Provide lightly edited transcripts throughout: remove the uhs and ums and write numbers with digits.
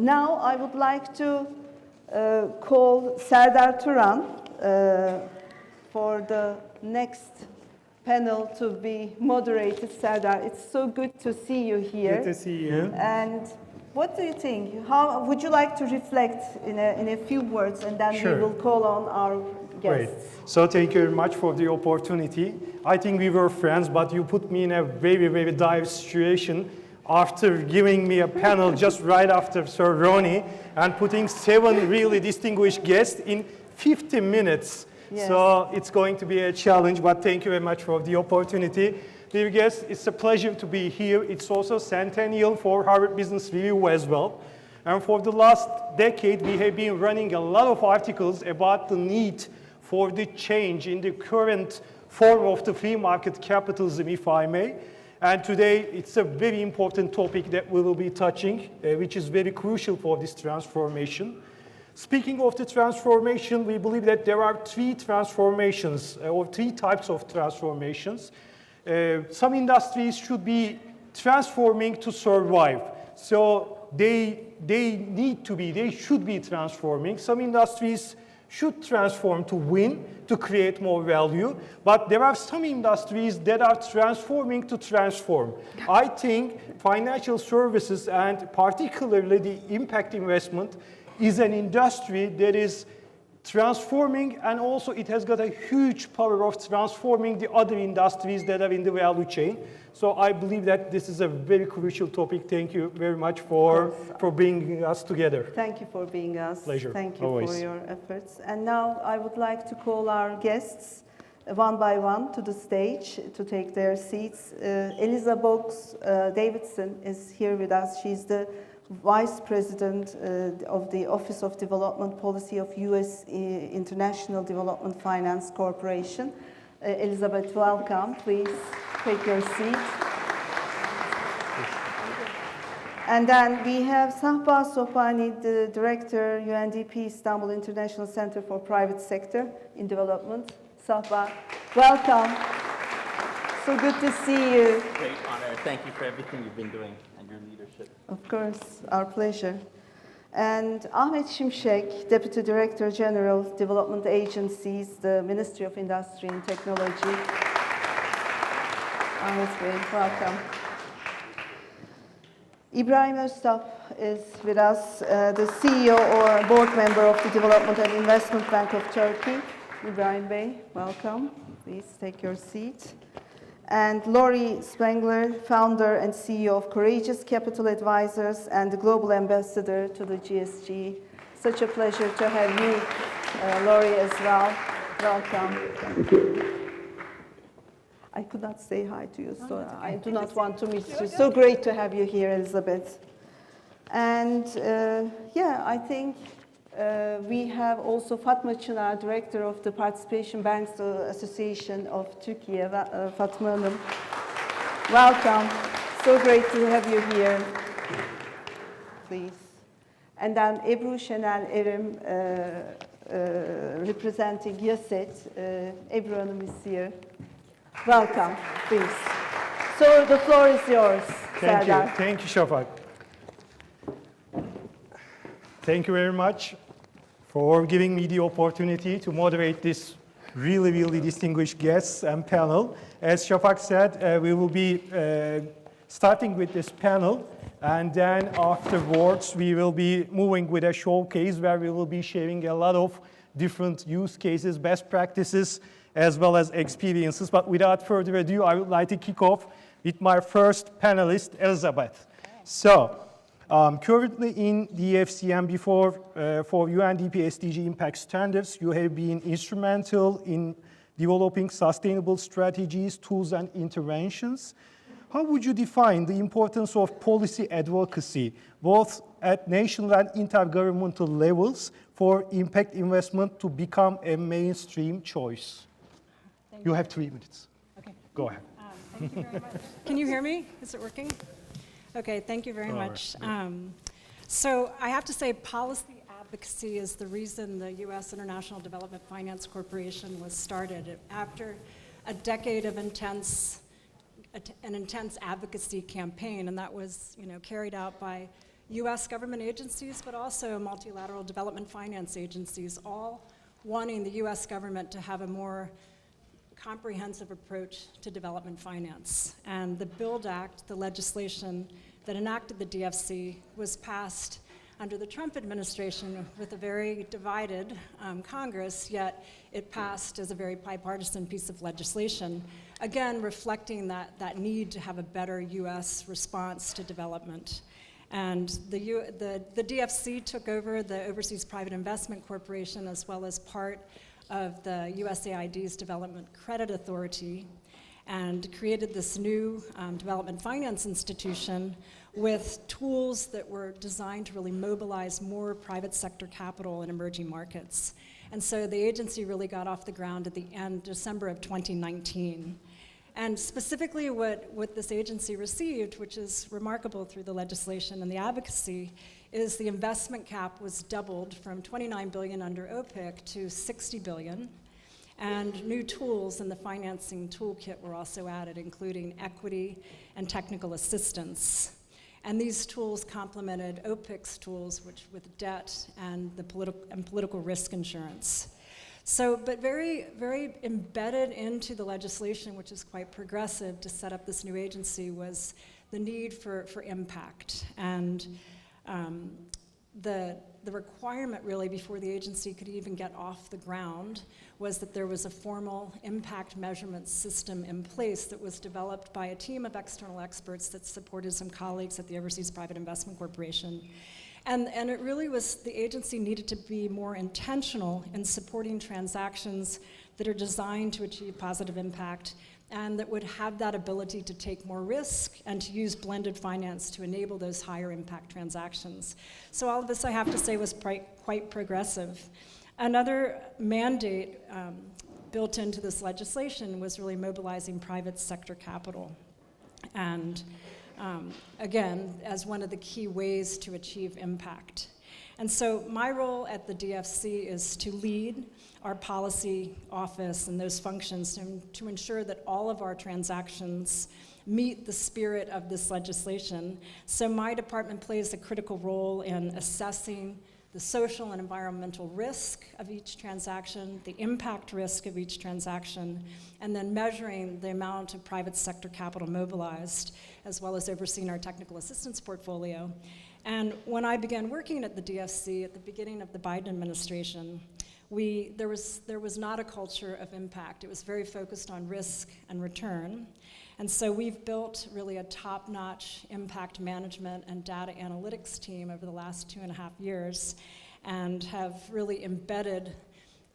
Now I would like to call Serdar Turan for the next panel to be moderated. Serdar, it's so good to see you here. Good to see you. And what do you think? How would you like to reflect in a few words, and then Sure. we will call on our guests. Great. So thank you very much for the opportunity. I think we were friends, but you put me in a very, very dire situation after giving me a panel just right after Sir Ronnie and putting 7 really distinguished guests in 50 minutes. Yes. So it's going to be a challenge, but thank you very much for the opportunity. Dear guests, it's a pleasure to be here. It's also Centennial for Harvard Business Review as well. And for the last decade, we have been running a lot of articles about the need for the change in the current form of the free market capitalism, if I may. And today, it's a very important topic that we will be touching, which is very crucial for this transformation. Speaking of the transformation, we believe that there are 3 transformations, or 3 types of transformations. Some industries should be transforming to survive. So they should be transforming. Some industries should transform to win, to create more value. But there are some industries that are transforming to transform. I think financial services, and particularly the impact investment, is an industry that is transforming, and also it has got a huge power of transforming the other industries that are in the value chain. So I believe that this is a very crucial topic. Thank you very much for bringing us together. Thank you for being us. Pleasure. Thank you Always. for your efforts. And now I would like to call our guests one by one to the stage to take their seats. Boggs Davidsen is here with us. She's the Vice President of the Office of Development Policy of U.S. International Development Finance Corporation. Elizabeth, welcome. Please take your seat. And then we have Sahba, Sobhani, the Director, UNDP, Istanbul International Center for Private Sector in Development. Sahba, welcome. So good to see you. Great honor. Thank you for everything you've been doing and your leadership. Of course, our pleasure. And Ahmet Şimşek, Deputy Director General, Development Agencies, the Ministry of Industry and Technology. Ahmet, welcome. Ibrahim Öztap is with us, the CEO or board member of the Development and Investment Bank of Turkey. Ibrahim Bey, welcome. Please take your seat. And Lori Spengler, founder and CEO of Courageous Capital Advisors and the Global Ambassador to the GSG. Such a pleasure to have you, Lori, as well. Welcome. I could not say hi to you, so I do not want to miss you. So great to have you here, Elizabeth. And I think we have also Fatma Çınar, Director of the Participation Banks Association of Türkiye. Fatma Hanım, welcome. So great to have you here. Please. And then Ebru Şenel Erim, representing YASET. Ebru Hanım is here. Welcome, please. So the floor is yours, Thank Serdar. you. Thank you, Şafak. Thank you very much for giving me the opportunity to moderate this really, really distinguished guests and panel. As Şafak said, we will be starting with this panel, and then afterwards we will be moving with a showcase where we will be sharing a lot of different use cases, best practices, as well as experiences. But without further ado, I would like to kick off with my first panelist, Elizabeth. So, currently in the FCM for UNDP SDG Impact Standards, you have been instrumental in developing sustainable strategies, tools, and interventions. How would you define the importance of policy advocacy, both at national and intergovernmental levels, for impact investment to become a mainstream choice? You have 3 minutes. Okay. Go ahead. Thank you very much. Can you hear me? Is it working? Okay, thank you very much. So I have to say policy advocacy is the reason the U.S. International Development Finance Corporation was started. After a decade of an intense advocacy campaign, and that was carried out by US government agencies, but also multilateral development finance agencies, all wanting the US government to have a more comprehensive approach to development finance. And the BUILD Act, the legislation that enacted the DFC, was passed under the Trump administration with a very divided Congress, yet it passed as a very bipartisan piece of legislation, again reflecting that need to have a better US response to development. And the DFC took over the Overseas Private Investment Corporation as well as part of the USAID's Development Credit Authority, and created this new development finance institution with tools that were designed to really mobilize more private sector capital in emerging markets. And so the agency really got off the ground at the end, December of 2019. And specifically what this agency received, which is remarkable through the legislation and the advocacy, is the investment cap was doubled from 29 billion under OPIC to 60 billion. And new tools in the financing toolkit were also added, including equity and technical assistance. And these tools complemented OPIC's tools, which with debt and the political risk insurance. So, but very, very embedded into the legislation, which is quite progressive to set up this new agency, was the need for impact. And the requirement really before the agency could even get off the ground was that there was a formal impact measurement system in place that was developed by a team of external experts that supported some colleagues at the Overseas Private Investment Corporation. And it really was, the agency needed to be more intentional in supporting transactions that are designed to achieve positive impact and that would have that ability to take more risk and to use blended finance to enable those higher impact transactions. So all of this, I have to say, was quite progressive. Another mandate built into this legislation was really mobilizing private sector capital. And again, as one of the key ways to achieve impact. And so my role at the DFC is to lead our policy office and those functions to ensure that all of our transactions meet the spirit of this legislation. So my department plays a critical role in assessing the social and environmental risk of each transaction, the impact risk of each transaction, and then measuring the amount of private sector capital mobilized, as well as overseeing our technical assistance portfolio. And when I began working at the DFC at the beginning of the Biden administration, there was not a culture of impact. It was very focused on risk and return. And so we've built really a top-notch impact management and data analytics team over the last 2.5 years and have really embedded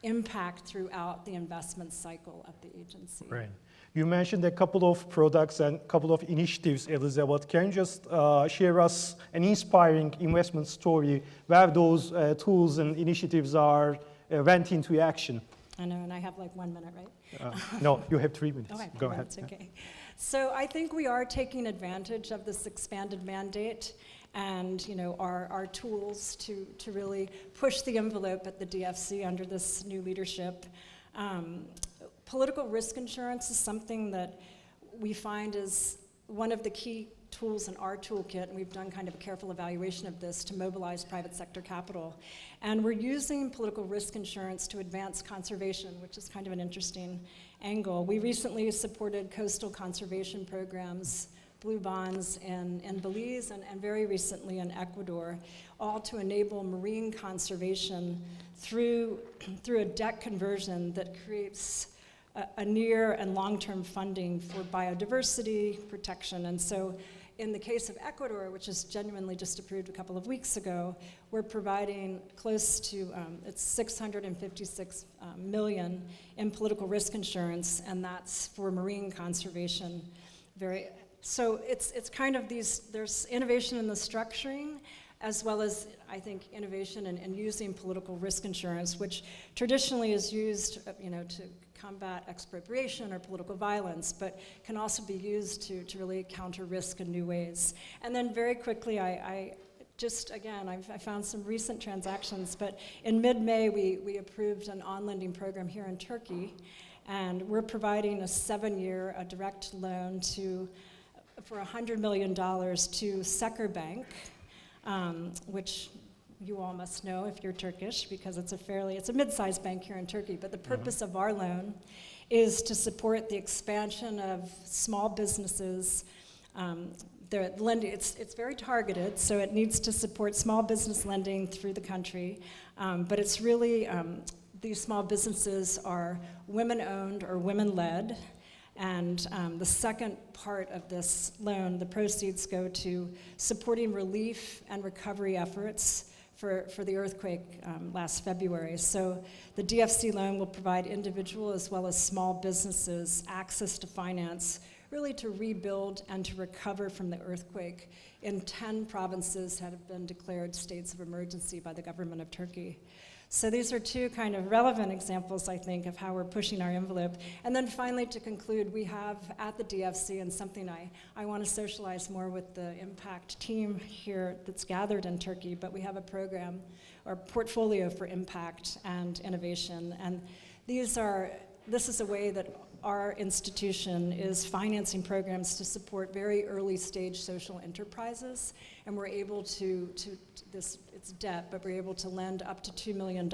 impact throughout the investment cycle of the agency. Right. You mentioned a couple of products and a couple of initiatives, Elizabeth. Can you just share us an inspiring investment story where those tools and initiatives went into action? I know, and I have like 1 minute, right? No, you have 3 minutes. Okay, Go ahead. That's okay. So I think we are taking advantage of this expanded mandate and our tools to really push the envelope at the DFC under this new leadership. Political risk insurance is something that we find is one of the key tools in our toolkit, and we've done kind of a careful evaluation of this to mobilize private sector capital. And we're using political risk insurance to advance conservation, which is kind of an interesting angle. We recently supported coastal conservation programs, blue bonds in Belize and very recently in Ecuador, all to enable marine conservation through a debt conversion that creates a near and long-term funding for biodiversity protection. And so in the case of Ecuador, which is genuinely just approved a couple of weeks ago, we're providing close to, it's 656 million in political risk insurance, and that's for marine conservation. So it's kind of there's innovation in the structuring, as well as, I think, innovation in using political risk insurance, which traditionally is used, to combat expropriation or political violence, but can also be used to really counter risk in new ways. And then very quickly, I found some recent transactions, but in mid-May, we approved an on-lending program here in Turkey, and we're providing a 7-year direct loan for $100 million to Secker Bank, which you all must know if you're Turkish, because it's a mid-sized bank here in Turkey. But the purpose of our loan is to support the expansion of small businesses. It's very targeted, so it needs to support small business lending through the country. But it's really, these small businesses are women-owned or women-led. And the second part of this loan, the proceeds go to supporting relief and recovery efforts for the earthquake last February. So the DFC loan will provide individual as well as small businesses access to finance, really to rebuild and to recover from the earthquake in 10 provinces that have been declared states of emergency by the government of Turkey. So these are two kind of relevant examples, I think, of how we're pushing our envelope. And then finally, to conclude, we have at the DFC, and something I want to socialize more with the impact team here that's gathered in Turkey, but we have a program or portfolio for impact and innovation. And this is a way that our institution is financing programs to support very early stage social enterprises, and we're able to it's debt, but we're able to lend up to $10 million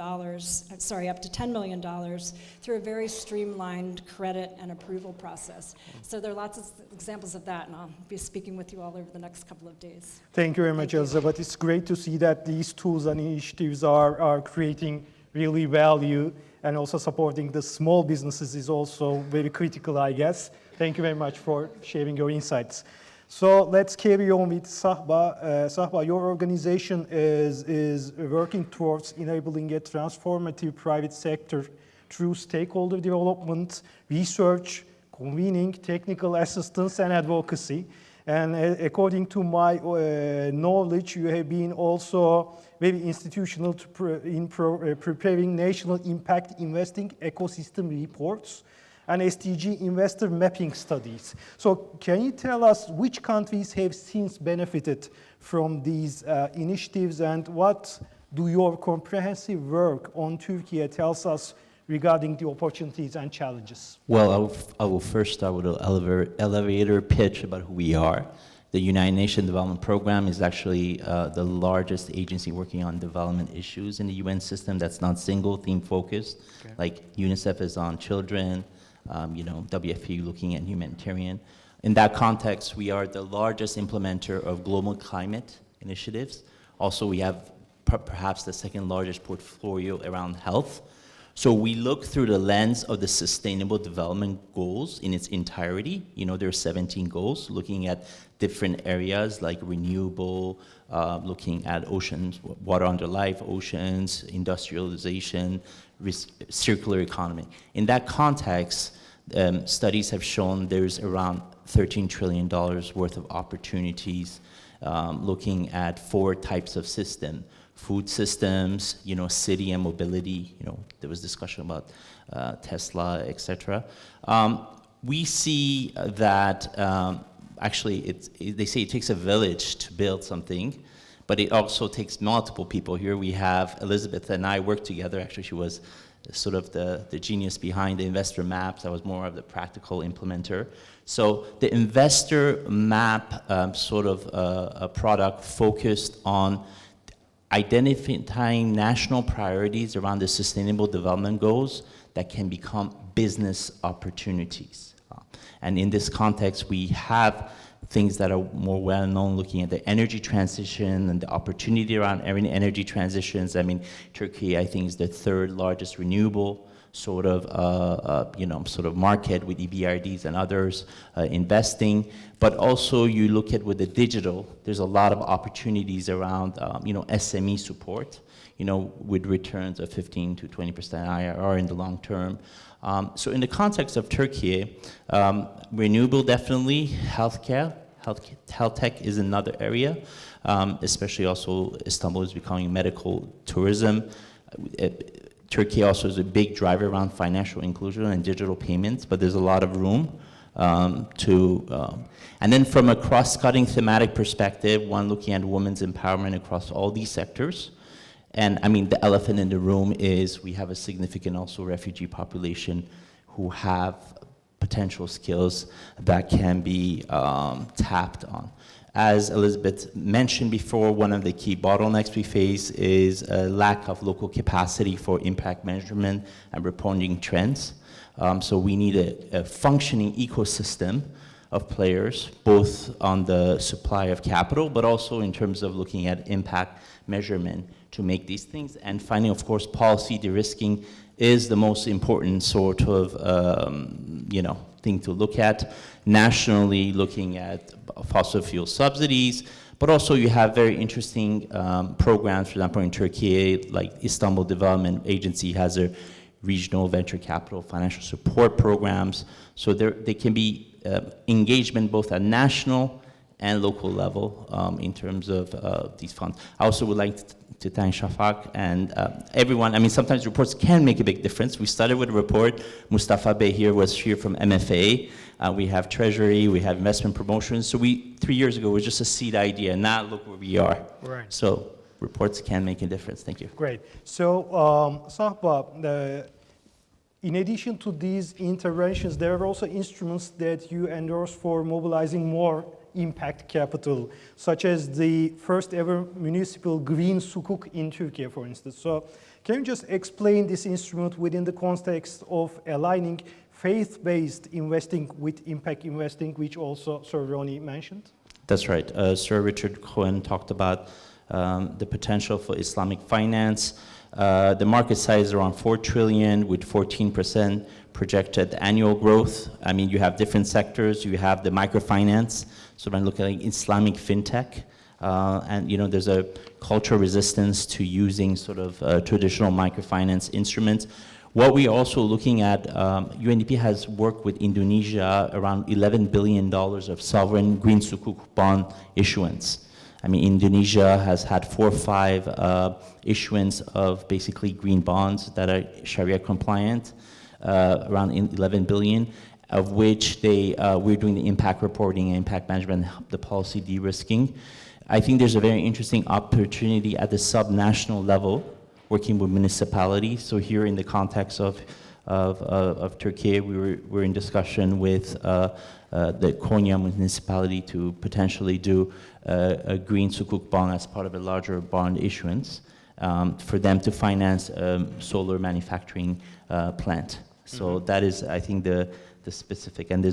through a very streamlined credit and approval process. So there are lots of examples of that, and I'll be speaking with you all over the next couple of days. Thank you very much, Elizabeth. It's great to see that these tools and initiatives are creating really value, and also supporting the small businesses is also very critical, I guess. Thank you very much for sharing your insights. So let's carry on with Sahba. Sahba, your organization is working towards enabling a transformative private sector through stakeholder development, research, convening, technical assistance, and advocacy. And according to my knowledge, you have been also very institutional in preparing national impact investing ecosystem reports and SDG investor mapping studies. So can you tell us which countries have since benefited from these initiatives, and what do your comprehensive work on Türkiye tells us regarding the opportunities and challenges? Well, I will first start with an elevator pitch about who we are. The United Nations Development Program is actually the largest agency working on development issues in the UN system that's not single theme focused. Okay. Like UNICEF is on children, WFP looking at humanitarian. In that context, we are the largest implementer of global climate initiatives. Also, we have perhaps the second largest portfolio around health. So we look through the lens of the Sustainable Development Goals in its entirety. There are 17 goals, looking at different areas like renewable, looking at oceans, water under life, oceans, industrialization, circular economy. In that context, studies have shown there's around $13 trillion worth of opportunities looking at 4 types of system. Food systems, city and mobility, there was discussion about Tesla, etc. We see that actually they say it takes a village to build something, but it also takes multiple people. Here we have Elizabeth and I work together. Actually, she was sort of the genius behind the investor maps. I was more of the practical implementer. So the investor map a product focused on identifying national priorities around the Sustainable Development Goals that can become business opportunities. And in this context, we have things that are more well-known, looking at the energy transition and the opportunity around energy transitions. I mean, Turkey, I think, is the 3rd largest renewable sort of market with EBRDs and others investing. But also you look at with the digital, there's a lot of opportunities around, SME support, with returns of 15 to 20% IRR in the long term. So in the context of Turkey, renewable definitely, health tech is another area, especially also Istanbul is becoming medical tourism. Turkey also is a big driver around financial inclusion and digital payments, but there's a lot of room and then from a cross-cutting thematic perspective, one looking at women's empowerment across all these sectors. And I mean, the elephant in the room is we have a significant also refugee population who have potential skills that can be tapped on. As Elizabeth mentioned before, one of the key bottlenecks we face is a lack of local capacity for impact measurement and reporting trends. So we need a functioning ecosystem of players, both on the supply of capital, but also in terms of looking at impact measurement to make these things. And finally, of course, policy de-risking is the most important sort of, thing to look at. Nationally, looking at fossil fuel subsidies, but also you have very interesting programs, for example, in Türkiye, like Istanbul Development Agency has a regional venture capital financial support programs. So they can be engagement both at national and local level in terms of these funds. I also would like to thank Shafak and everyone. I mean, sometimes reports can make a big difference. We started with a report. Mustafa Bey here was here from MFA. We have Treasury, we have investment promotions. So 3 years ago, it was just a seed idea. Now look where we are. Right. So reports can make a difference. Thank you. Great. So, Sahba, in addition to these interventions, there are also instruments that you endorse for mobilizing more impact capital, such as the first ever municipal green sukuk in Türkiye, for instance. So can you just explain this instrument within the context of aligning faith-based investing with impact investing, which also Sir Ronnie mentioned? That's right. Sir Richard Cohen talked about the potential for Islamic finance. The market size is around 4 trillion with 14% projected annual growth. I mean, you have different sectors. You have the microfinance. So when looking at Islamic fintech, and there's a cultural resistance to using sort of traditional microfinance instruments. What we're also looking at, UNDP has worked with Indonesia around $11 billion of sovereign green sukuk bond issuance. I mean, Indonesia has had 4 or 5 issuance of basically green bonds that are Sharia compliant, around 11 billion, of which we're doing the impact reporting and impact management, the policy de-risking. I think there's a very interesting opportunity at the sub-national level, working with municipalities. So here in the context of Türkiye, we're in discussion with the Konya municipality to potentially do a green sukuk bond as part of a larger bond issuance for them to finance a solar manufacturing plant. So that is, I think, the specific, and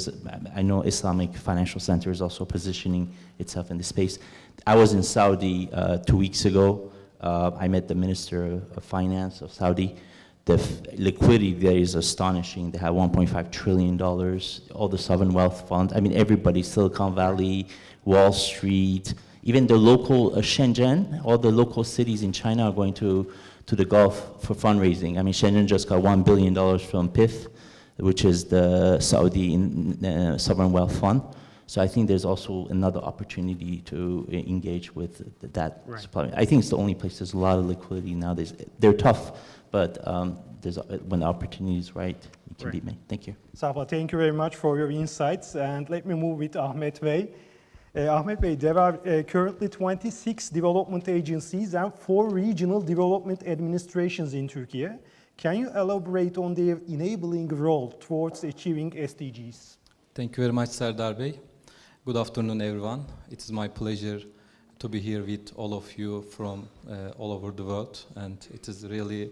I know Islamic Financial Center is also positioning itself in the space. I was in Saudi 2 weeks ago. I met the Minister of Finance of Saudi. The liquidity there is astonishing. They have $1.5 trillion, all the sovereign wealth funds. I mean, everybody, Silicon Valley, Wall Street, even the local Shenzhen, all the local cities in China are going to the Gulf for fundraising. I mean, Shenzhen just got $1 billion from PIF, which is the Saudi sovereign wealth fund. So I think there's also another opportunity to engage with that supply. I think it's the only place there's a lot of liquidity nowadays. They're tough, but when the opportunity is right, it can be made. Thank you. Sahba, thank you very much for your insights. And let me move with Ahmet Bey. Ahmet Bey, there are currently 26 development agencies and 4 regional development administrations in Turkey. Can you elaborate on their enabling role towards achieving SDGs? Thank you very much, Serdar Bey. Good afternoon, everyone. It is my pleasure to be here with all of you from all over the world, and it is really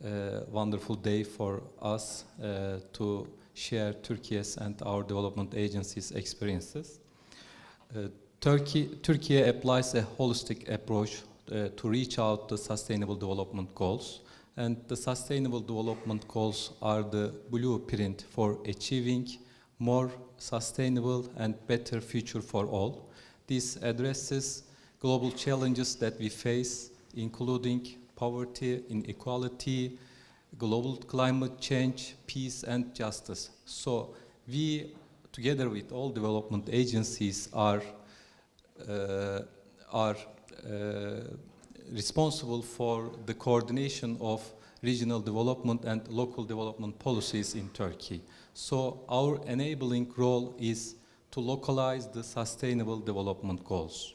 a wonderful day for us to share Turkey's and our development agencies' experiences. Turkey applies a holistic approach to reach out the Sustainable Development Goals, and the Sustainable Development Goals are the blueprint for achieving more sustainable and better future for all. This addresses global challenges that we face, including poverty, inequality, global climate change, peace and justice. So we, together with all development agencies, are responsible for the coordination of regional development and local development policies in Turkey. So our enabling role is to localize the Sustainable Development Goals.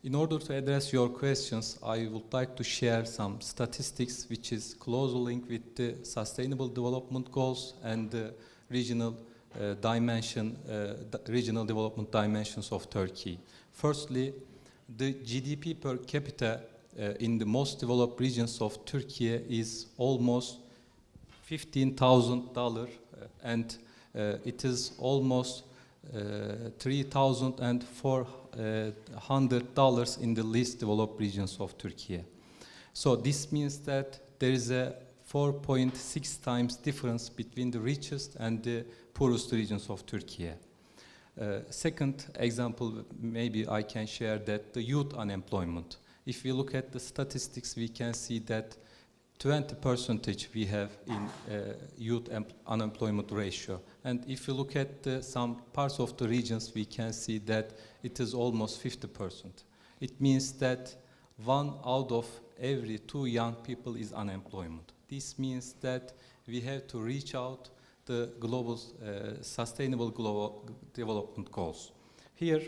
In order to address your questions, I would like to share some statistics which is closely linked with the Sustainable Development Goals and the regional regional development dimensions of Turkey. Firstly, the GDP per capita in the most developed regions of Turkey is almost $15,000, and it is almost $3,400 in the least developed regions of Turkey. So this means that there is a 4.6 times difference between the richest and the poorest regions of Turkey. Second example, maybe I can share that the youth unemployment. If we look at the statistics, we can see that 20% we have in youth unemployment ratio. And if you look at some parts of the regions, we can see that it is almost 50%. It means that 1 out of every 2 young people is unemployed. This means that we have to reach out the global sustainable global development goals. Here,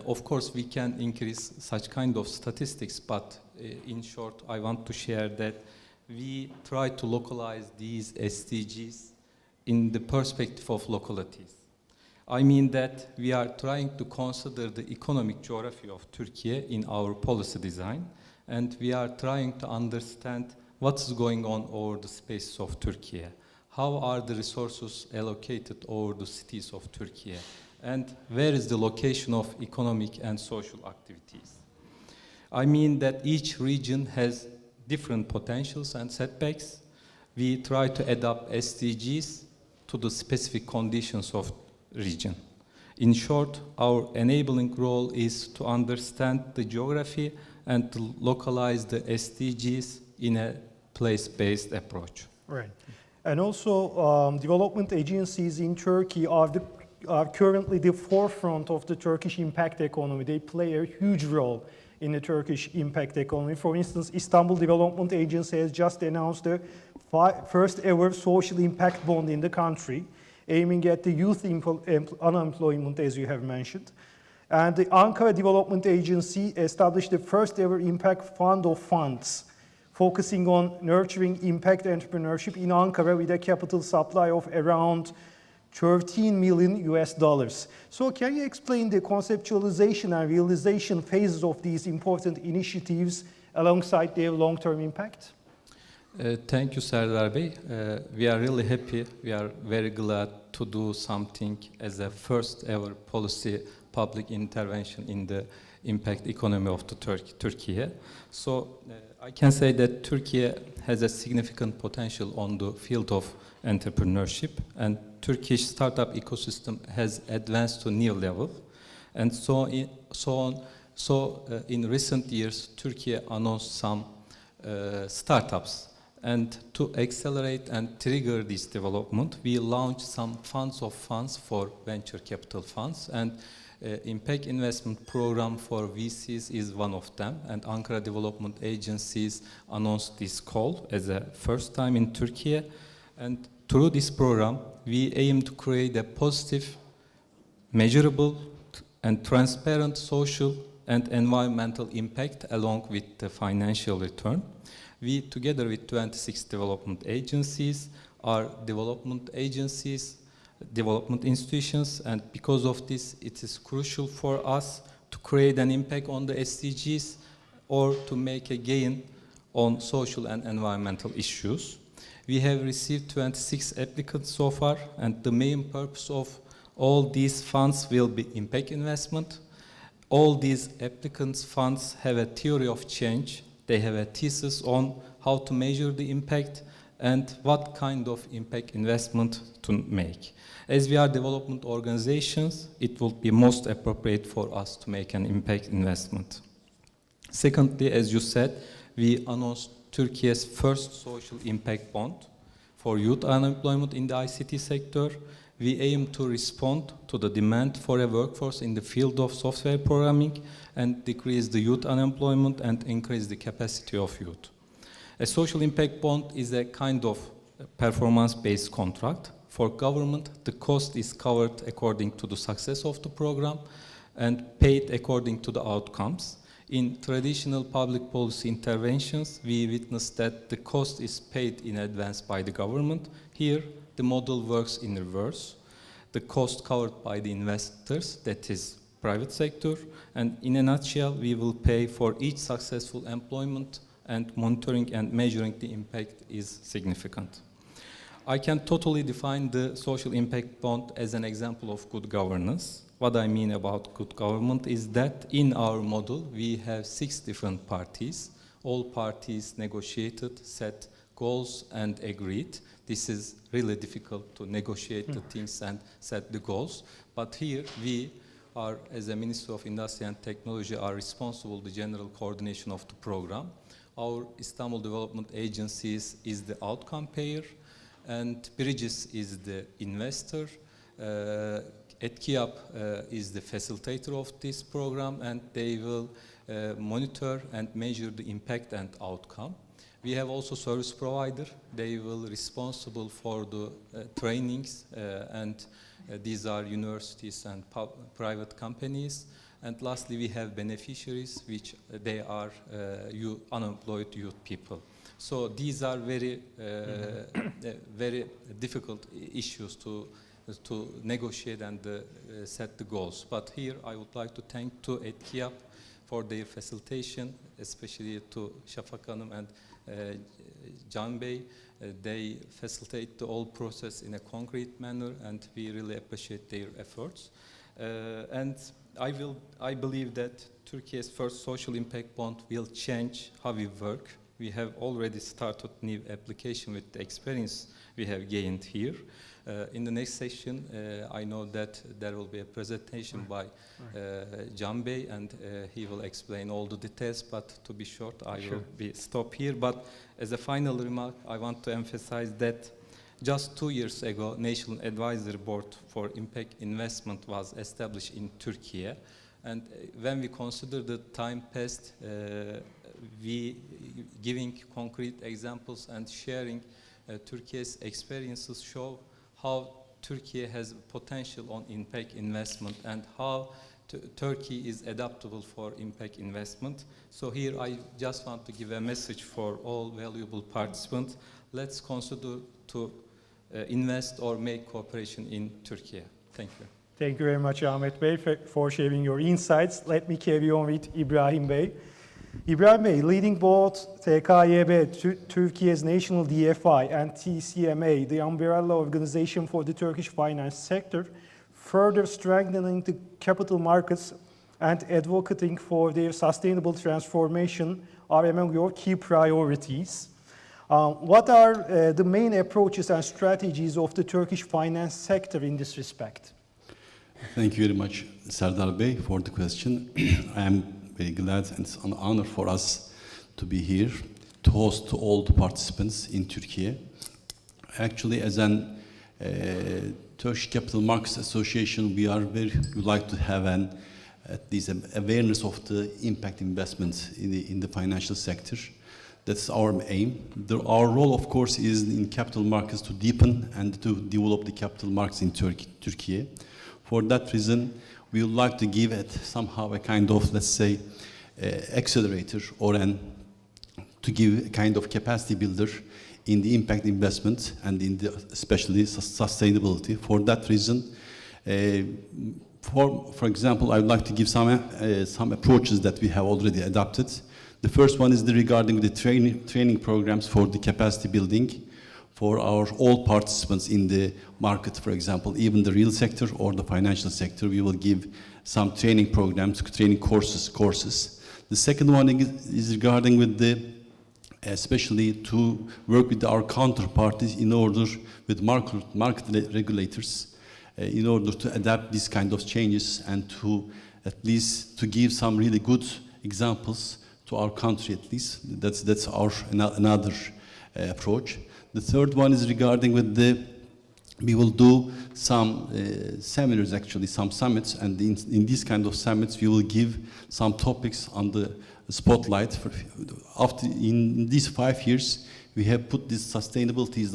of course, we can increase such kind of statistics, but in short, I want to share that we try to localize these SDGs in the perspective of localities. I mean that we are trying to consider the economic geography of Turkey in our policy design, and we are trying to understand what is going on over the spaces of Turkey. How are the resources allocated over the cities of Turkey? And where is the location of economic and social activities? I mean that each region has different potentials and setbacks. We try to adapt SDGs to the specific conditions of region. In short, our enabling role is to understand the geography and to localize the SDGs in a place-based approach. Right. And also, development agencies in Turkey are currently the forefront of the Turkish impact economy. They play a huge role in the Turkish impact economy. For instance, Istanbul Development Agency has just announced the first ever social impact bond in the country, aiming at the youth unemployment, as you have mentioned. And the Ankara Development Agency established the first ever impact fund of funds, focusing on nurturing impact entrepreneurship in Ankara with a capital supply of around $13 million. So can you explain the conceptualization and realization phases of these important initiatives alongside their long-term impact? Thank you, Serdar Bey. We are really happy. We are very glad to do something as a first ever policy public intervention in the impact economy of the Turkey. So I can say that Turkey has a significant potential on the field of entrepreneurship, and Turkish startup ecosystem has advanced to new level. And in recent years, Turkey announced some startups. And to accelerate and trigger this development, we launched some funds of funds for venture capital funds, and impact investment program for VCs is one of them, and Ankara Development Agencies announced this call as a first time in Turkey. And through this program, we aim to create a positive, measurable, and transparent social and environmental impact along with the financial return. We, together with 26 development agencies, are development agencies, development institutions, and because of this, it is crucial for us to create an impact on the SDGs or to make a gain on social and environmental issues. We have received 26 applicants so far, and the main purpose of all these funds will be impact investment. All these applicants' funds have a theory of change. They have a thesis on how to measure the impact and what kind of impact investment to make. As we are development organizations, it will be most appropriate for us to make an impact investment. Secondly, as you said, we announced Turkey's first social impact bond for youth unemployment in the ICT sector. We aim to respond to the demand for a workforce in the field of software programming and decrease the youth unemployment and increase the capacity of youth. A social impact bond is a kind of performance-based contract. For government, the cost is covered according to the success of the program and paid according to the outcomes. In traditional public policy interventions, we witnessed that the cost is paid in advance by the government. Here, the model works in reverse. the cost covered by the investors, that is private sector, and in a nutshell, we will pay for each successful employment, and monitoring and measuring the impact is significant. I can totally define the social impact bond as an example of good governance. What I mean about good government is that in our model, we have 6 different parties. All parties negotiated, set goals, and agreed. This is really difficult to negotiate the things and set the goals. But here, we are, as a Ministry of Industry and Technology, are responsible for the general coordination of the program. Our Istanbul Development Agencies is the outcome payer, and Bridges is the investor. EYDK is the facilitator of this program, and they will monitor and measure the impact and outcome. We have also service provider. They will responsible for the trainings, and these are universities and private companies. And lastly, we have beneficiaries, which they are unemployed youth people. So these are very, very difficult issues to negotiate and set the goals. But here I would like to thank to EYDK for their facilitation, especially to Şafak Hanım and Can Bey. They facilitate the whole process in a concrete manner, and we really appreciate their efforts. And I believe that Turkey's first social impact bond will change how we work. We have already started new application with the experience we have gained here. In the next session, I know that there will be a presentation by Can Bey, and he will explain all the details, but to be short, I will stop here. But as a final remark, I want to emphasize that just 2 years ago, National Advisory Board for Impact Investment was established in Türkiye. And when we consider the time past, we giving concrete examples and sharing Turkey's experiences show how Turkey has potential on impact investment and how Turkey is adaptable for impact investment. So here I just want to give a message for all valuable participants. Let's consider to invest or make cooperation in Turkey. Thank you. Thank you very much, Ahmet Bey, for sharing your insights. Let me carry on with Ibrahim Bey. Ibrahim Bey, leading both TKYB, Turkey's national DFI, and TCMA, the umbrella organization for the Turkish finance sector, further strengthening the capital markets and advocating for their sustainable transformation are among your key priorities. What are the main approaches and strategies of the Turkish finance sector in this respect? Thank you very much, Serdar Bey, for the question. I am very glad, and it's an honor for us to be here to host all the participants in Turkey. Actually, as an Turkish Capital Markets Association, we like to have at least an awareness of the impact investment in the financial sector. That's our aim. Our role, of course, is in capital markets to deepen and to develop the capital markets in Turkey. For that reason, we would like to give it somehow a kind of, let's say, accelerator or to give a kind of capacity builder in the impact investment and in the especially sustainability. For that reason, for example, I would like to give some approaches that we have already adopted. The first one is regarding the training programs for the capacity building for all participants in the market, for example, even the real sector or the financial sector. We will give some training programs, training courses. The second one is regarding especially to work with our counterparties with market regulators, in order to adapt these kind of changes and to at least to give some really good examples to our country at least. That's our another approach. The third one is regarding we will do some seminars, actually, some summits, and in these kind of summits, we will give some topics on the spotlight. In these 5 years, we have put this sustainability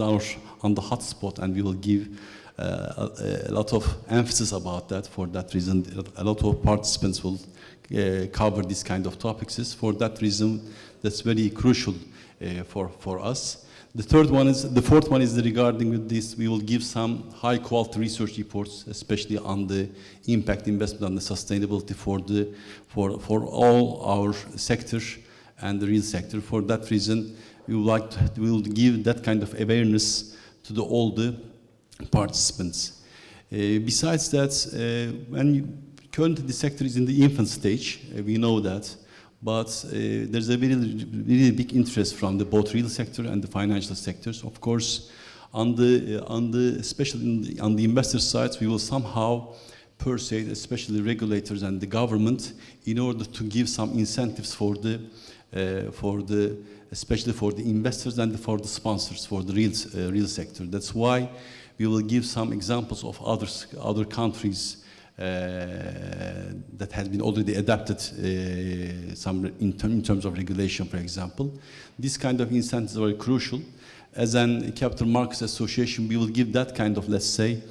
on the hot spot, and we will give a lot of emphasis about that. For that reason, a lot of participants will cover this kind of topics. For that reason, that's very crucial for us. The fourth one is regarding with this. We will give some high quality research reports, especially on the impact investment and the sustainability for all our sector and the real sector. For that reason, we will give that kind of awareness to all the participants. Besides that, currently the sector is in the infant stage, we know that. But there's a really big interest from both real sector and the financial sectors. Of course, especially on the investor sides, we will somehow persuade, especially regulators and the government, in order to give some incentives especially for the investors and for the sponsors for the real sector. That's why we will give some examples of other countries that has been already adapted in terms of regulation, for example. This kind of incentives are very crucial. As a capital markets association, we will give that kind of, let's say,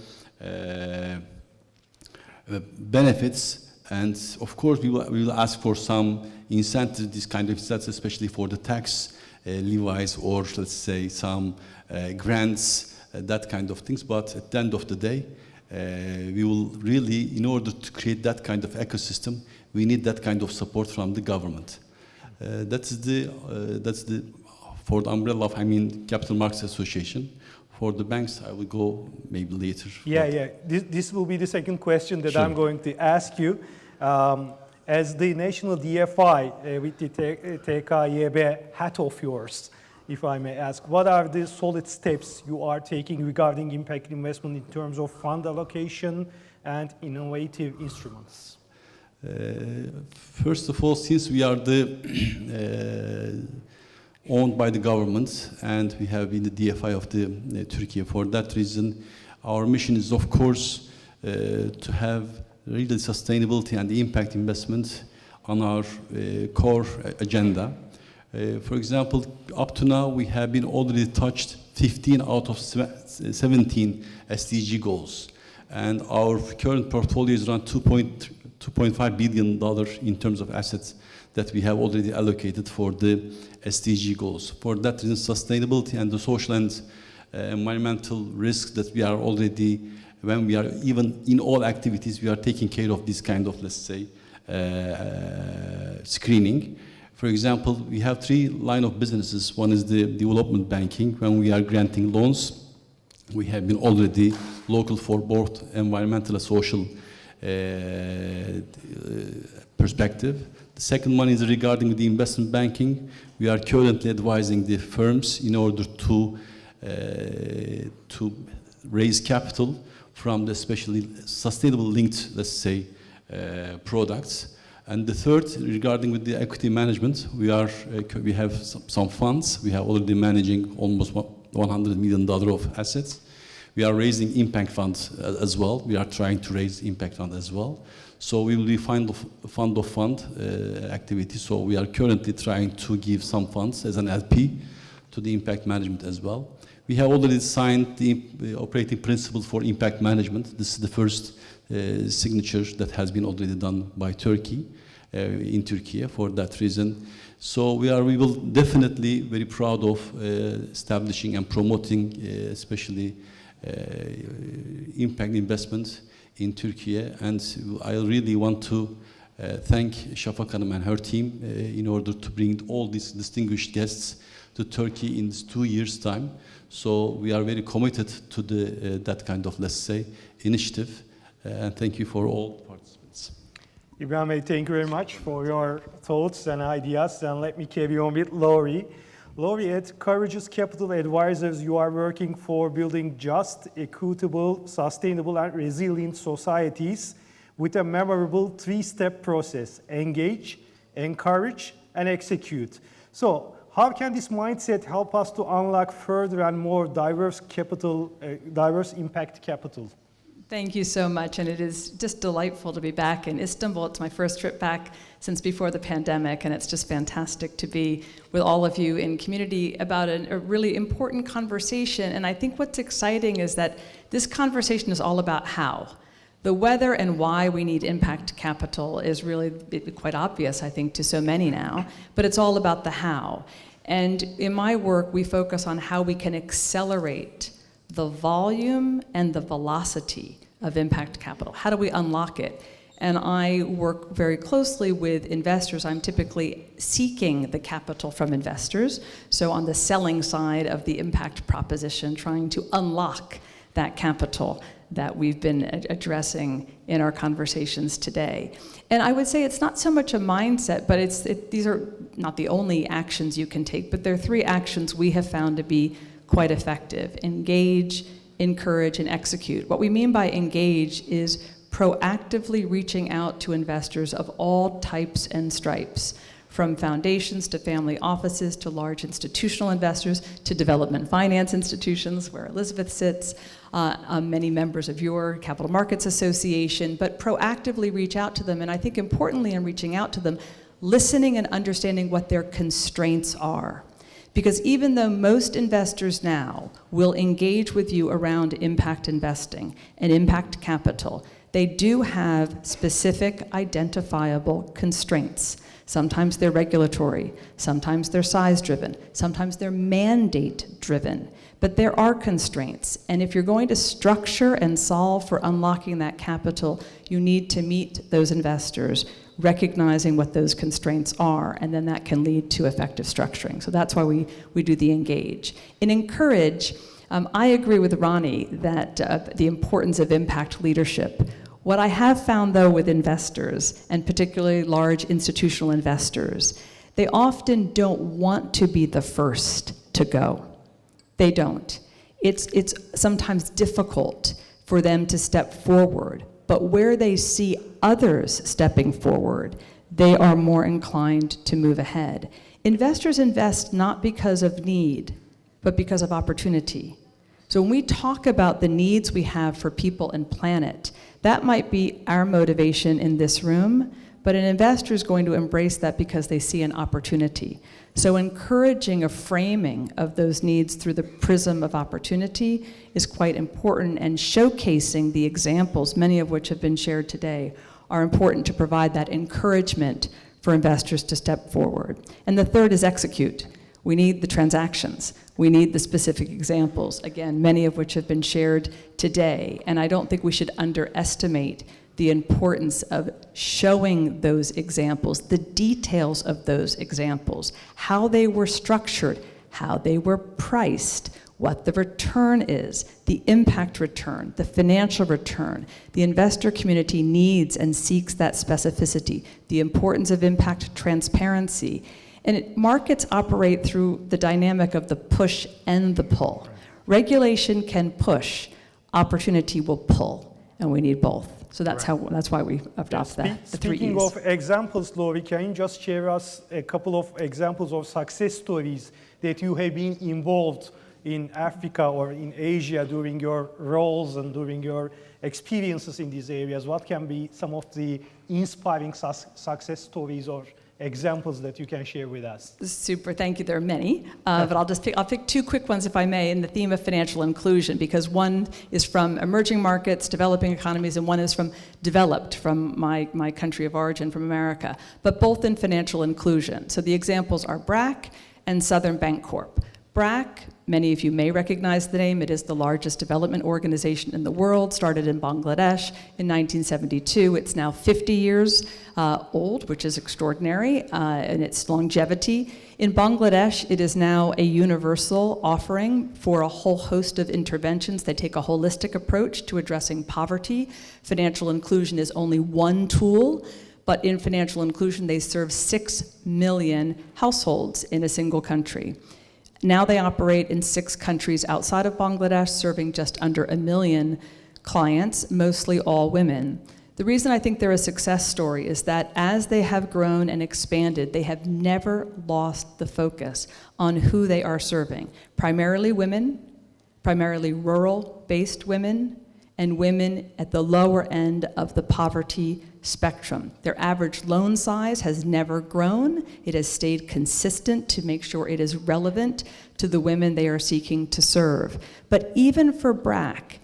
benefits, and of course we will ask for some incentives, this kind of incentives, especially for the tax levies or, let's say, some grants, that kind of things. But at the end of the day, we will really, in order to create that kind of ecosystem, we need that kind of support from the government. That's for the umbrella of, Capital Markets Association. For the banks, I will go maybe later. Yeah. This will be the second question that Sure. I'm going to ask you. As the national DFI with the TKYB hat of yours, if I may ask, what are the solid steps you are taking regarding impact investment in terms of fund allocation and innovative instruments? First of all, since we are owned by the government and we have been the DFI of the Türkiye, for that reason, our mission is, of course, to have really sustainability and impact investment on our core agenda. For example, up to now, we have been already touched 15 out of 17 SDG goals. And our current portfolio is around $2.5 billion in terms of assets that we have already allocated for the SDG goals. For that reason, sustainability and the social and environmental risks that we are already, when we are even in all activities, we are taking care of this kind of, let's say, screening. For example, we have 3 lines of businesses. One is the development banking. When we are granting loans, we have been already local for both environmental and social perspective. The second one is regarding the investment banking. We are currently advising the firms in order to raise capital from the especially sustainable linked, let's say, products. And the third, regarding with the equity management, we have some funds. We have already managing almost $100 million of assets. We are raising impact funds as well. We are trying to raise impact fund as well. So we will be fund of fund activity. So we are currently trying to give some funds as an LP to the impact management as well. We have already signed the operating principles for impact management. This is the first signature that has been already done by Turkey in Türkiye for that reason. So we will definitely very proud of establishing and promoting especially impact investment in Türkiye, and I really want to thank Şafak Hanım and her team in order to bring all these distinguished guests to Turkey in this 2 years' time. So we are very committed to that kind of, let's say, initiative. And thank you for all participants. Ibrahim Bey, thank you very much for your thoughts and ideas. And let me carry on with Laurie. Laurie, at Courageous Capital Advisors, you are working for building just, equitable, sustainable, and resilient societies with a memorable 3-step process: engage, encourage, and execute. So, how can this mindset help us to unlock further and more diverse impact capital? Thank you so much, and it is just delightful to be back in Istanbul. It's my first trip back since before the pandemic, and it's just fantastic to be with all of you in community about a really important conversation. And I think what's exciting is that this conversation is all about how. The whether and why we need impact capital is really quite obvious, I think, to so many now, but it's all about the how. And in my work, we focus on how we can accelerate the volume and the velocity of impact capital. How do we unlock it? And I work very closely with investors. I'm typically seeking the capital from investors. So on the selling side of the impact proposition, trying to unlock that capital that we've been addressing in our conversations today. And I would say it's not so much a mindset, but these are not the only actions you can take, but there are 3 actions we have found to be quite effective: engage, encourage, and execute. What we mean by engage is proactively reaching out to investors of all types and stripes, from foundations to family offices to large institutional investors to development finance institutions, where Elizabeth sits, many members of your Capital Markets Association, but proactively reach out to them. And I think importantly in reaching out to them, listening and understanding what their constraints are. Because even though most investors now will engage with you around impact investing and impact capital, they do have specific identifiable constraints. Sometimes they're regulatory, sometimes they're size-driven, sometimes they're mandate-driven. But there are constraints, and if you're going to structure and solve for unlocking that capital, you need to meet those investors, recognizing what those constraints are, and then that can lead to effective structuring. So that's why we do the engage. In encourage, I agree with Ronnie that the importance of impact leadership. What I have found, though, with investors, and particularly large institutional investors, they often don't want to be the first to go. They don't. It's sometimes difficult for them to step forward, but where they see others stepping forward, they are more inclined to move ahead. Investors invest not because of need, but because of opportunity. So when we talk about the needs we have for people and planet, that might be our motivation in this room, but an investor is going to embrace that because they see an opportunity. So encouraging a framing of those needs through the prism of opportunity is quite important, and showcasing the examples, many of which have been shared today, are important to provide that encouragement for investors to step forward. And the third is execute. We need the transactions. We need the specific examples, again, many of which have been shared today. And I don't think we should underestimate the importance of showing those examples, the details of those examples, how they were structured, how they were priced, what the return is, the impact return, the financial return. The investor community needs and seeks that specificity, the importance of impact transparency. And markets operate through the dynamic of the push and the pull. Regulation can push, opportunity will pull, and we need both. So that's why we adopt the 3 E's. Speaking of examples, Lori, can you just share us a couple of examples of success stories that you have been involved in Africa or in Asia during your roles and during your experiences in these areas? What can be some of the inspiring success stories or examples that you can share with us? Super, thank you. There are many, but I'll pick 2 quick ones, if I may, in the theme of financial inclusion, because one is from emerging markets, developing economies, and one is from developed, from my country of origin, from America, but both in financial inclusion. So the examples are BRAC and Southern Bancorp. BRAC, many of you may recognize the name. It is the largest development organization in the world, started in Bangladesh in 1972. It's now 50 years old, which is extraordinary in its longevity. In Bangladesh, it is now a universal offering for a whole host of interventions. They take a holistic approach to addressing poverty. Financial inclusion is only one tool, but in financial inclusion, they serve 6 million households in a single country. Now they operate in 6 countries outside of Bangladesh, serving just under 1 million clients, mostly all women. The reason I think they're a success story is that as they have grown and expanded, they have never lost the focus on who they are serving. Primarily women, primarily rural-based women, and women at the lower end of the poverty spectrum. Their average loan size has never grown. It has stayed consistent to make sure it is relevant to the women they are seeking to serve. But even for BRAC,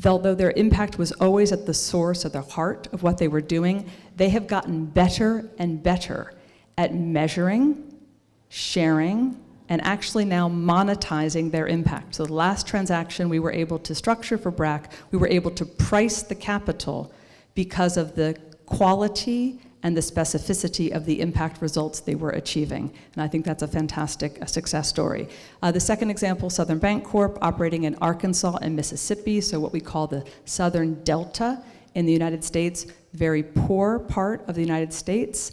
although their impact was always at the source, at the heart of what they were doing, they have gotten better and better at measuring, sharing, and actually now monetizing their impact. So the last transaction we were able to structure for BRAC, we were able to price the capital because of the quality and the specificity of the impact results they were achieving. And I think that's a fantastic success story. The second example, Southern Bank Corp, operating in Arkansas and Mississippi, so what we call the Southern Delta in the United States, very poor part of the United States.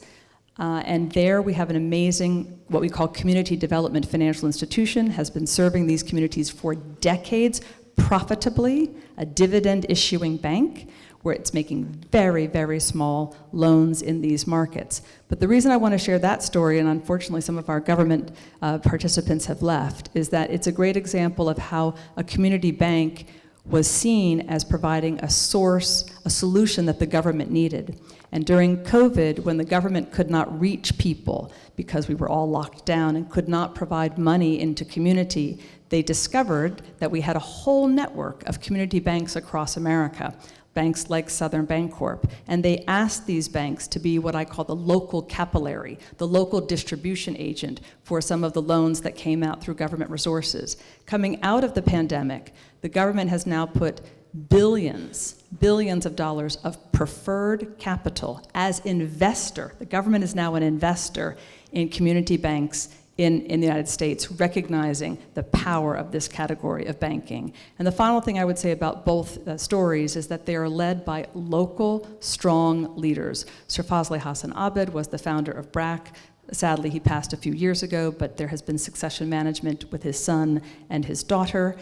And there we have an amazing, what we call community development financial institution, has been serving these communities for decades profitably, a dividend issuing bank, where it's making very, very small loans in these markets. But the reason I want to share that story, and unfortunately some of our government participants have left, is that it's a great example of how a community bank was seen as providing a solution that the government needed. And during COVID, when the government could not reach people because we were all locked down and could not provide money into community, they discovered that we had a whole network of community banks across America, banks like Southern Bank Corp, and they asked these banks to be what I call the local capillary, the local distribution agent for some of the loans that came out through government resources. Coming out of the pandemic, the government has now put billions of dollars of preferred capital as investor. The government is now an investor in community banks in the United States, recognizing the power of this category of banking. And the final thing I would say about both stories is that they are led by local, strong leaders. Sir Fazli Hassan Abed was the founder of BRAC. Sadly, he passed a few years ago, but there has been succession management with his son and his daughter,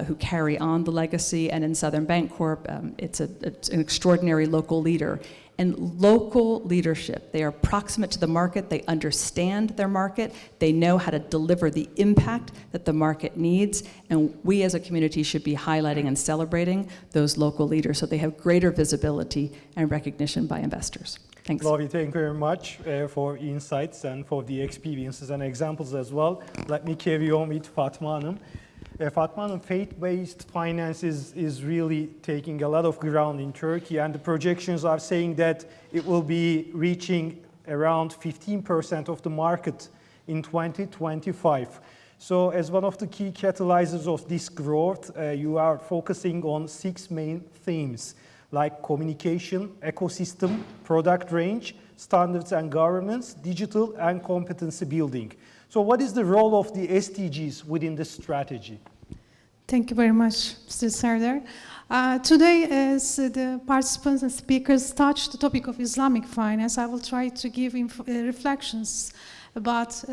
who carry on the legacy. And in Southern Bank Corp, it's an extraordinary local leader. And local leadership, they are proximate to the market, they understand their market, they know how to deliver the impact that the market needs, and we as a community should be highlighting and celebrating those local leaders so they have greater visibility and recognition by investors. Thanks. Lovely, thank you very much for insights and for the experiences and examples as well. Let me carry on with Fatma Hanım. Fatma Hanım, faith-based finance is really taking a lot of ground in Turkey, and the projections are saying that it will be reaching around 15% of the market in 2025. So as one of the key catalyzers of this growth, you are focusing on 6 main themes, like communication, ecosystem, product range, standards and governance, digital, and competency building. So what is the role of the SDGs within the strategy? Thank you very much, Mr. Serdar. Today, as the participants and speakers touch the topic of Islamic finance, I will try to give reflections about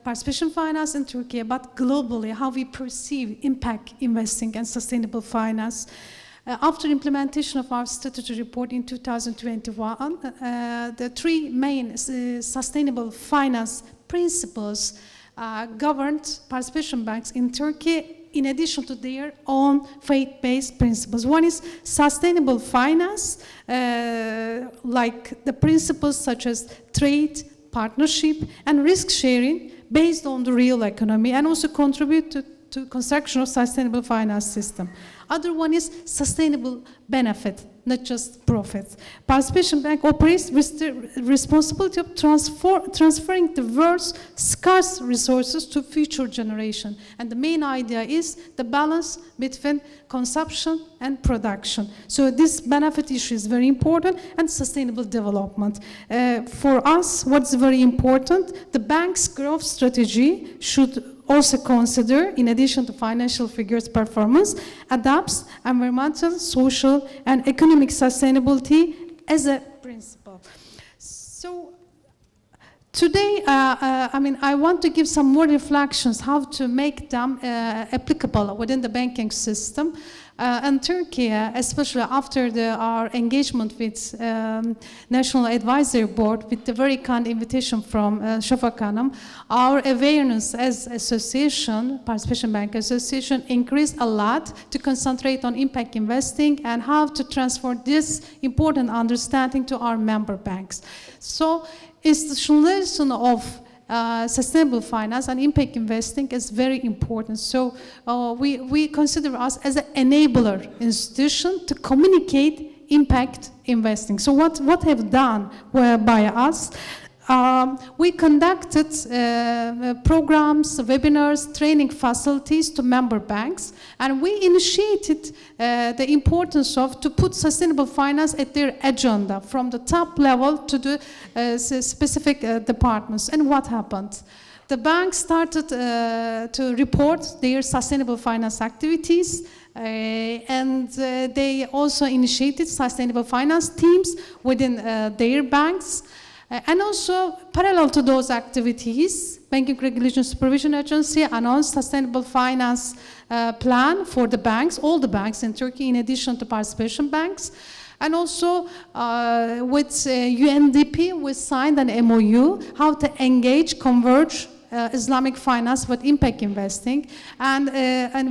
participation finance in Turkey, but globally, how we perceive impact investing and sustainable finance. After implementation of our strategy report in 2021, the 3 main sustainable finance principles governed participation banks in Turkey in addition to their own faith-based principles. One is sustainable finance, like the principles such as trade, partnership, and risk sharing based on the real economy, and also contribute to construction of sustainable finance system. Other one is sustainable benefit, not just profit. Participation bank operates with the responsibility of transferring the world's scarce resources to future generation. And the main idea is the balance between consumption and production. So this benefit issue is very important, and sustainable development. For us, what's very important, the bank's growth strategy should also consider, in addition to financial figures performance, adapts environmental, social, and economic sustainability as a principle. So today, I want to give some more reflections how to make them applicable within the banking system. And Turkey, especially after our engagement with National Advisory Board, with the very kind invitation from Şafak Hanım, our awareness as association, Participation Bank Association, increased a lot to concentrate on impact investing and how to transfer this important understanding to our member banks. So institutionalization of sustainable finance and impact investing is very important. So we consider us as an enabler institution to communicate impact investing. So what have done by us? we conducted programs, webinars, training facilities to member banks, and we initiated the importance of to put sustainable finance at their agenda from the top level to the specific departments. And what happened? The banks started to report their sustainable finance activities, and they also initiated sustainable finance teams within their banks. And also, parallel to those activities, Banking Regulation Supervision Agency announced sustainable finance plan for the banks, all the banks in Turkey, in addition to participation banks. And also, with UNDP, we signed an MOU how to engage, converge Islamic finance with impact investing, and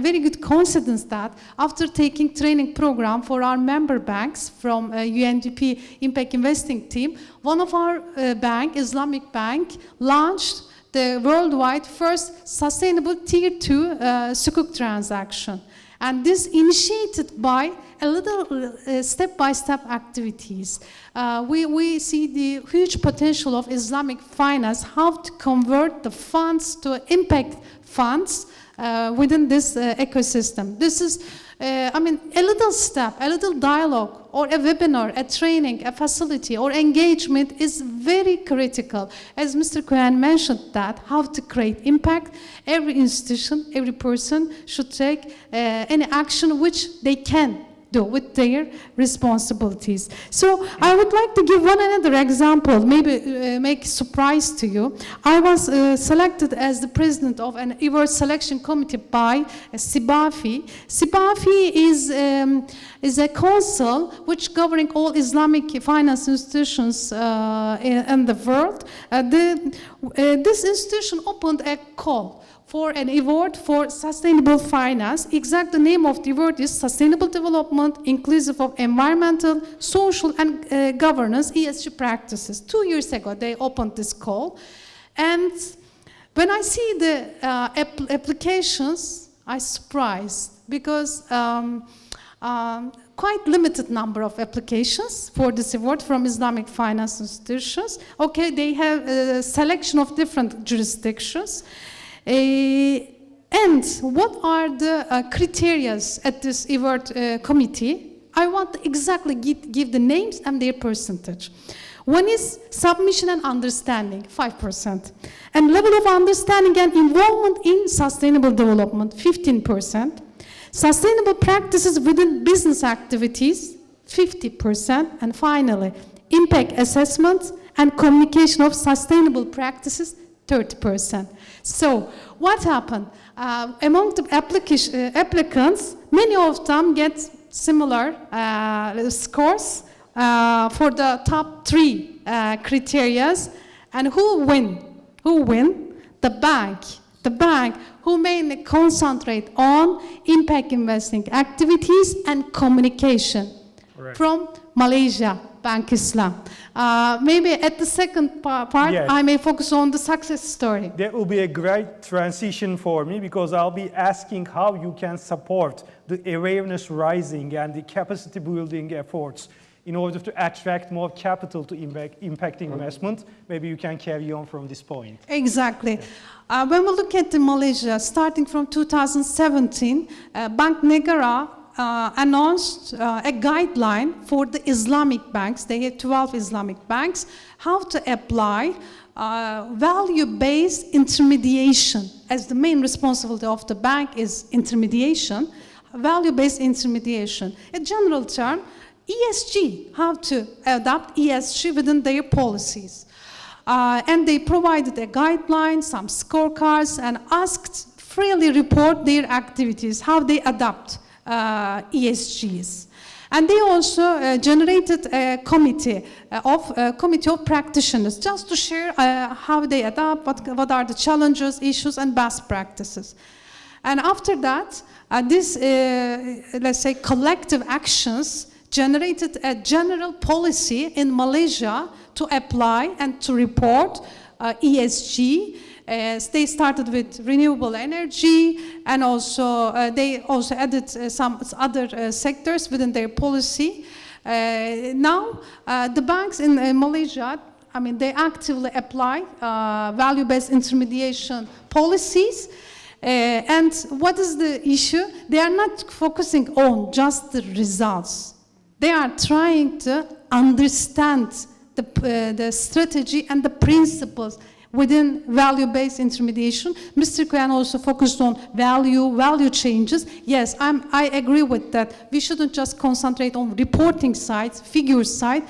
very good coincidence that after taking training program for our member banks from UNDP impact investing team, one of our bank, Islamic Bank, launched the worldwide first sustainable tier 2 sukuk transaction. And this initiated by a little step-by-step activities. We see the huge potential of Islamic finance, how to convert the funds to impact funds within this ecosystem. This is, I mean, a little step, a little dialogue, or a webinar, a training, a facility, or engagement is very critical. As Mr. Cohen mentioned that, how to create impact, every institution, every person should take any action which they can do with their responsibilities. So I would like to give one another example, maybe make a surprise to you. I was selected as the president of an award selection committee by SIBAFI. SIBAFI is a council which governing all Islamic finance institutions in the world. This institution opened a call for an award for sustainable finance. Exact the name of the award is Sustainable Development, Inclusive of Environmental, Social and Governance, ESG Practices. 2 years ago, they opened this call. And when I see the applications, I'm surprised because quite limited number of applications for this award from Islamic finance institutions. Okay, they have a selection of different jurisdictions. And what are the criteria at this award committee? I want to exactly give the names and their percentage. One is submission and understanding, 5%. And level of understanding and involvement in sustainable development, 15%. Sustainable practices within business activities, 50%. And finally, impact assessment and communication of sustainable practices, 30%. So what happened? Among the applicants, many of them get similar scores for the top 3 criteria. And who win? Who win? The bank. The bank who mainly concentrate on impact investing activities and communication. Correct. From Malaysia, Bank Islam. Maybe at the second part, yes, I may focus on the success story. That will be a great transition for me because I'll be asking how you can support the awareness rising and the capacity building efforts in order to attract more capital to impact investment. Maybe you can carry on from this point. Exactly. When we look at Malaysia, starting from 2017, Bank Negara announced a guideline for the Islamic banks. They have 12 Islamic banks, how to apply value-based intermediation, as the main responsibility of the bank is intermediation, value-based intermediation. A general term, ESG, how to adopt ESG within their policies. And they provided a guideline, some scorecards, and asked freely report their activities, how they adopt ESGs. And they also generated a committee of practitioners just to share how they adapt, what are the challenges, issues, and best practices. And after that, this, let's say, collective actions generated a general policy in Malaysia to apply and to report ESG. They started with renewable energy, and also they also added some other sectors within their policy. Now, the banks in Malaysia they actively apply value-based intermediation policies. And what is the issue? They are not focusing on just the results. They are trying to understand the strategy and the principles within value-based intermediation. Mr. Koyan also focused on value changes. Yes, I agree with that. We shouldn't just concentrate on reporting side, figure side.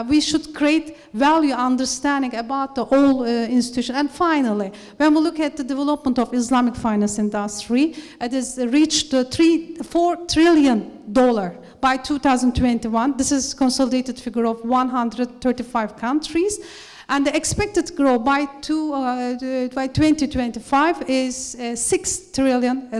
We should create value understanding about the whole institution. And finally, when we look at the development of Islamic finance industry, it has reached $4 trillion by 2021. This is consolidated figure of 135 countries. And the expected growth by 2025 is $6 trillion.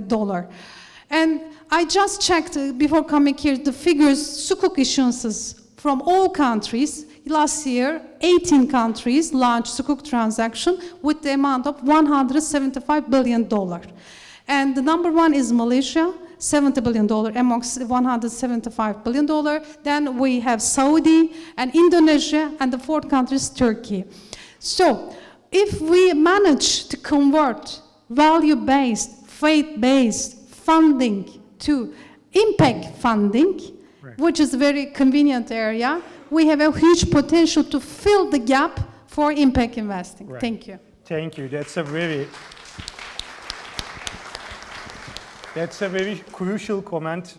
And I just checked before coming here the figures, sukuk issuances from all countries. Last year, 18 countries launched sukuk transaction with the amount of $175 billion. And the number one is Malaysia, $70 billion amongst $175 billion. Then we have Saudi and Indonesia, and the fourth country is Turkey. So if we manage to convert value-based, faith-based funding to impact funding, right, which is a very convenient area, we have a huge potential to fill the gap for impact investing. Right. Thank you. Thank you. That's a very crucial comment,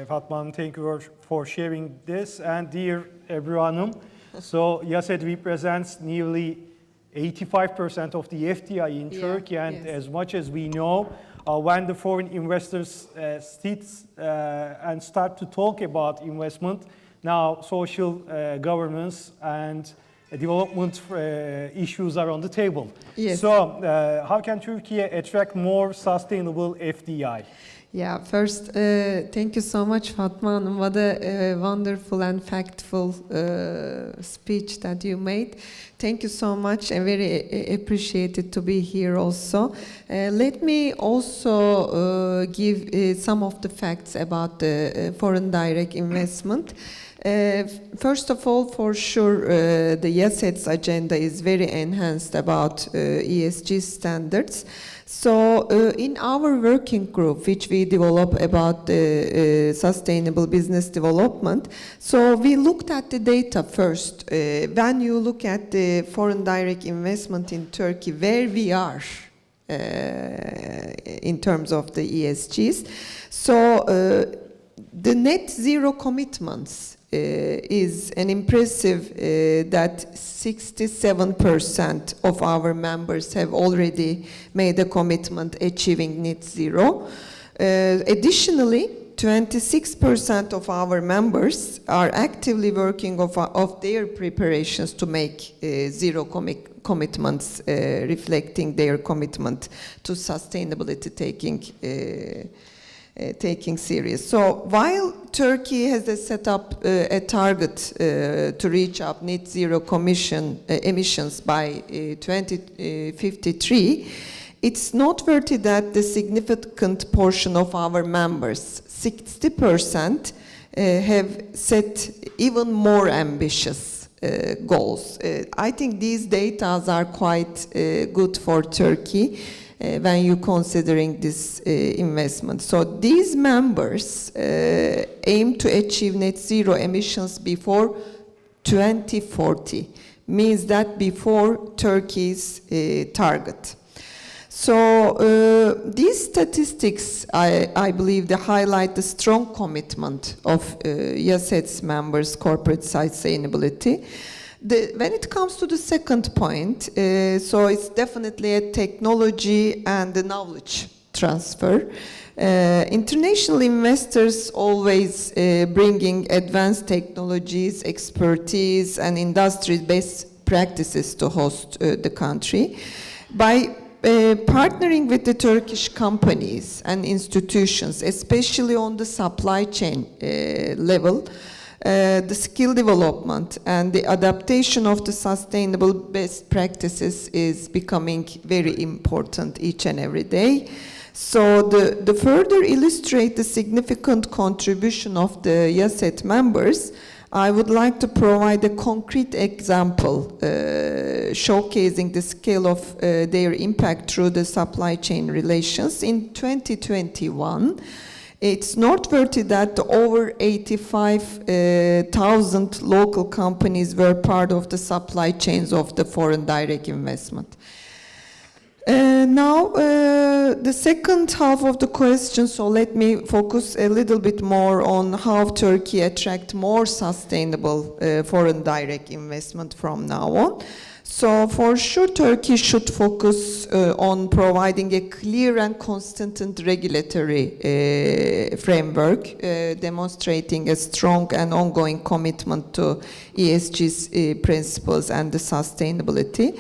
Fatma. Thank you for sharing this. And dear Ebru Hanım, so YASET represents nearly 85% of the FDI in Turkey, and yes, as much as we know, when the foreign investors sit and start to talk about investment, now social governance and development issues are on the table. Yes. So how can Turkey attract more sustainable FDI? Yeah, first, thank you so much, Fatma Hanım. What a wonderful and factful speech that you made. Thank you so much, and very appreciated to be here also. Let me also give some of the facts about the foreign direct investment. First of all, for sure, the YASET's agenda is very enhanced about ESG standards. So in our working group, which we develop about the sustainable business development, so we looked at the data first. When you look at the foreign direct investment in Turkey, where we are in terms of the ESGs, so the net zero commitments is an impressive that 67% of our members have already made a commitment achieving net zero. Additionally, 26% of our members are actively working of their preparations to make zero commitments, reflecting their commitment to sustainability taking serious. So while Turkey has set up a target to reach up net zero emissions by 2053, it's noteworthy that the significant portion of our members, 60%, have set even more ambitious goals. I think these data are quite good for Turkey when you're considering this investment. So these members aim to achieve net zero emissions before 2040, means that before Turkey's target. So these statistics, I believe, they highlight the strong commitment of YASET's members' corporate sustainability. When it comes to the second point, so it's definitely a technology and the knowledge transfer. International investors always bringing advanced technologies, expertise, and industry best practices to host the country. By partnering with the Turkish companies and institutions, especially on the supply chain level, the skill development and the adaptation of the sustainable best practices is becoming very important each and every day. So the further illustrate the significant contribution of the YASET members, I would like to provide a concrete example showcasing the scale of their impact through the supply chain relations. In 2021, it's noteworthy that over 85,000 local companies were part of the supply chains of the foreign direct investment. Now, the second half of the question, so let me focus a little bit more on how Turkey attract more sustainable foreign direct investment from now on. So for sure, Turkey should focus on providing a clear and consistent regulatory framework, demonstrating a strong and ongoing commitment to ESG's principles and the sustainability.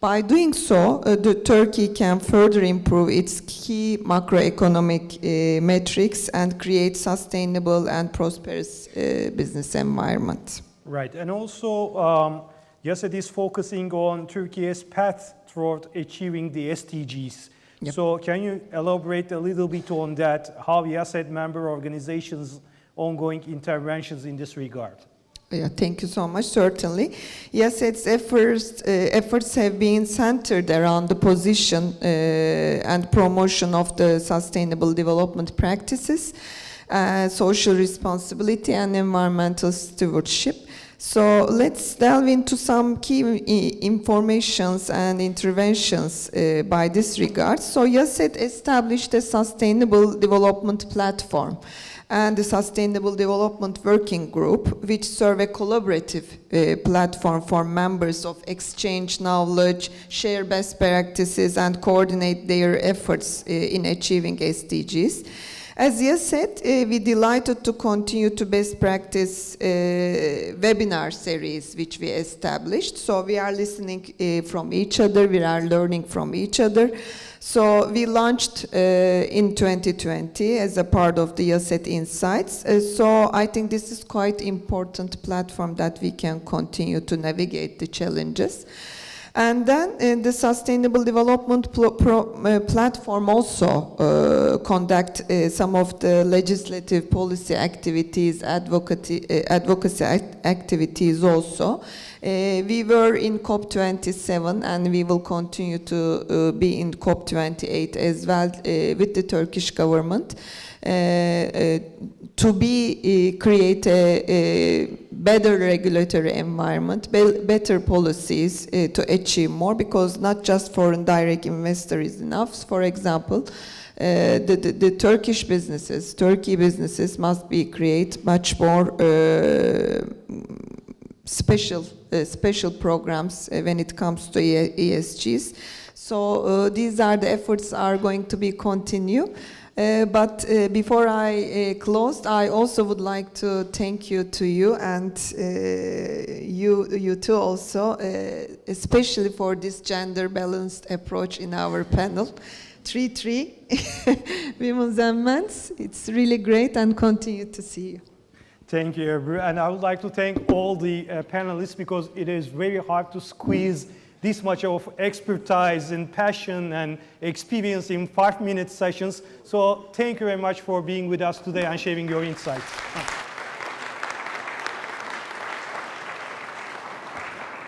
By doing so, Turkey can further improve its key macroeconomic metrics and create sustainable and prosperous business environment. Right, and also, YASET is focusing on Turkey's path toward achieving the SDGs. Yep. So can you elaborate a little bit on that, how YASET member organizations' ongoing interventions in this regard? Yeah, thank you so much. Certainly. Yes, its efforts have been centered around the position and promotion of the sustainable development practices, social responsibility, and environmental stewardship. So let's delve into some key informations and interventions by this regard. So YASET established a sustainable development platform and the Sustainable Development Working Group, which serve a collaborative platform for members of exchange knowledge, share best practices, and coordinate their efforts in achieving SDGs. As YASET, we delighted to continue to best practice webinar series which we established. So we are listening from each other, we are learning from each other. So we launched in 2020 as a part of the YASET Insights. So I think this is quite important platform that we can continue to navigate the challenges. And then the Sustainable Development Platform also conduct some of the legislative policy activities, advocacy activities also. We were in COP27 and we will continue to be in COP28 as well with the Turkish government to create a better regulatory environment, better policies to achieve more, because not just foreign direct investor is enough. For example, the Turkey businesses must create much more special programs when it comes to ESGs. So these are the efforts are going to be continue. But before I close, I also would like to thank you and you too also, especially for this gender balanced approach in our panel. 3-3 women and men. It's really great and continue to see you. Thank you, Ebru. And I would like to thank all the panelists, because it is very hard to squeeze this much of expertise and passion and experience in 5-minute sessions. So thank you very much for being with us today and sharing your insights.